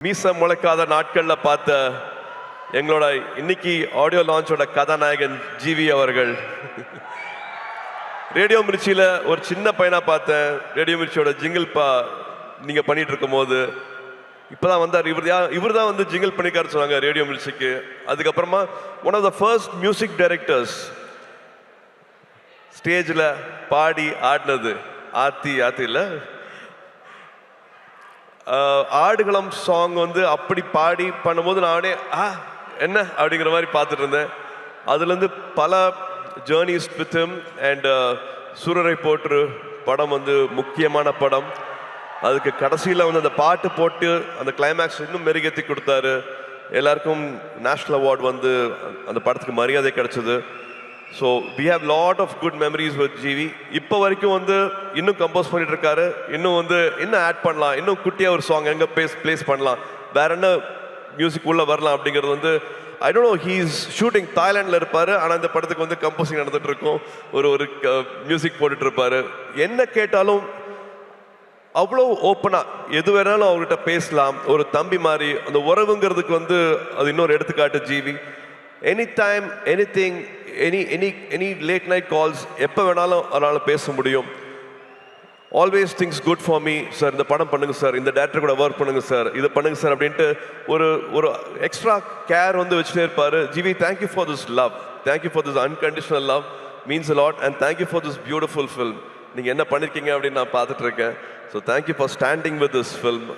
மீச முளைக்காத நாட்கள்ல பார்த்த எங்களோட இன்னைக்கு ஆடியோ லான்ச்சோட கதாநாயகன் ஜிவி அவர்கள். ரேடியோ மிர்ச்சியில ஒரு சின்ன பையனா பார்த்தேன். ரேடியோ மிர்ச்சியோட ஜிங்கிள் நீங்க பண்ணிட்டு இருக்கும் போது இப்பதான் வந்தார். இவர் தான் வந்து ஜிங்கிள் பண்ணிக்காரு சொன்னாங்க ரேடியோ மிர்ச்சிக்கு. அதுக்கப்புறமா one of the first music directors ஸ்டேஜில் பாடி ஆடினது ஆத்தில ஆடுகளம் சாங் வந்து அப்படி பாடி பண்ணும்போது நானே என்ன அப்படிங்கிற மாதிரி பார்த்துட்டு இருந்தேன். அதுலேருந்து பல ஜேர்னிஸ் வித் ஹிம் அண்ட் சூரரை போற்று படம் வந்து முக்கியமான படம். அதுக்கு கடைசியில் வந்து அந்த பாட்டு போட்டு அந்த கிளைமேக்ஸ் இன்னும் மெருகேற்றி கொடுத்தாரு. எல்லாருக்கும் நேஷ்னல் அவார்டு வந்து அந்த படத்துக்கு மரியாதை கிடைச்சது. So we have lot of good memories with GV. இப்போ வரைக்கும் வந்து இன்னும் கம்போஸ் பண்ணிட்டு இருக்காரு. இன்னும் ஆட் பண்ணலாம், இன்னும் குட்டியாக ஒரு சாங் எங்கே பிளேஸ் பண்ணலாம், வேற என்ன மியூசிக் உள்ள வரலாம் அப்படிங்கிறது வந்து I don't know. He's shooting தாய்லாண்டில் இருப்பார். ஆனால் இந்த படத்துக்கு வந்து கம்போசிங் நடந்துட்டு இருக்கும். ஒரு மியூசிக் போட்டுட்டு இருப்பாரு. என்ன கேட்டாலும் அவ்வளோ ஓப்பனாக எது வேணாலும் அவர்கிட்ட பேசலாம். ஒரு தம்பி மாதிரி அந்த உறவுங்கிறதுக்கு வந்து அது இன்னொரு எடுத்துக்காட்டு GV. Any time anything any late night calls எப்போ வேணாலும் அதனால் பேச முடியும். Always things good for me sir. இந்த படம் பண்ணுங்க சார், இந்த டேரக்டர் கூட ஒர்க் பண்ணுங்க சார், இதை பண்ணுங்க சார் அப்படின்ட்டு ஒரு எக்ஸ்ட்ரா கேர் வந்து வச்சுட்டே இருப்பார். GV, thank you for this love, thank you for this unconditional love, means a lot, and thank you for this beautiful film. நீங்கள் என்ன பண்ணியிருக்கீங்க அப்படின்னு நான் பார்த்துட்டு இருக்கேன். So thank you for standing with this film.